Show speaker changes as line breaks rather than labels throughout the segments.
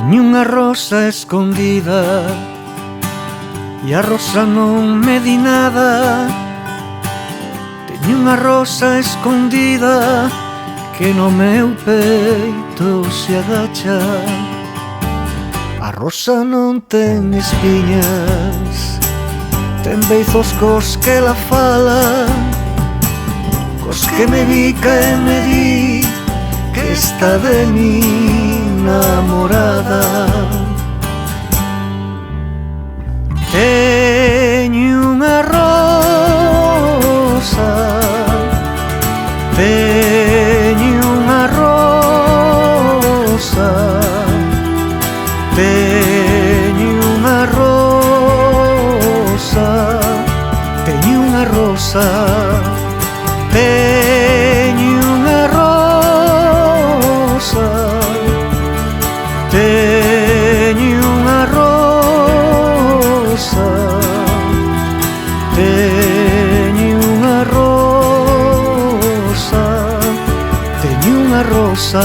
Teño unha rosa escondida e a rosa non me di nada. Teño unha rosa escondida que no meu peito se agacha. A rosa non ten espiñas, ten beizos cos que la fala, cos que me bica e me di que está de mi namorada. Teño unha rosa, teño unha rosa, teño unha rosa, teño unha rosa, teño unha rosa, teño unha rosa, teño unha rosa, teño unha rosa.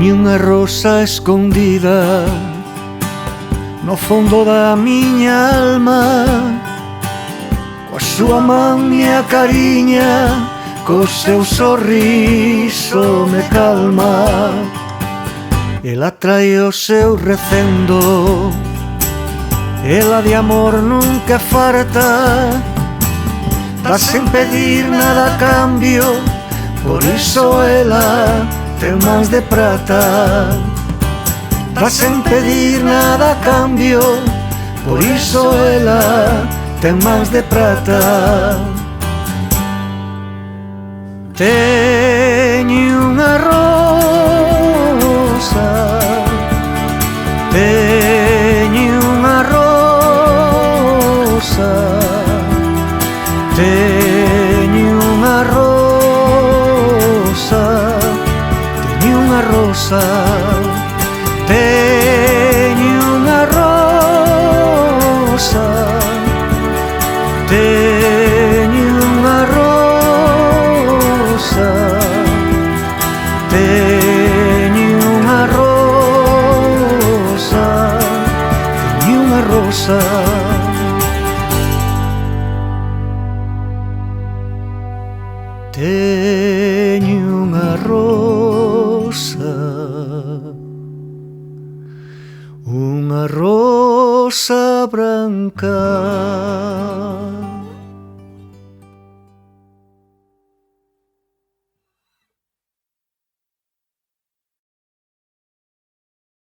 Teño unha rosa escondida no fondo da miña alma, coa súa man me acariña, co seu sorriso me calma. Ela trae o seu recendo, ela de amor nunca farta, dá sen pedir nada a cambio, por iso ela ten mans de prata. Dá sen pedir nada a cambio, por iso ela ten mans de prata. Teño unha rosa, teño unha rosa, teño unha rosa, teño unha rosa, teño unha rosa, teño unha rosa, teño unha rosa, teño unha rosa. Teño unha rosa, unha rosa branca.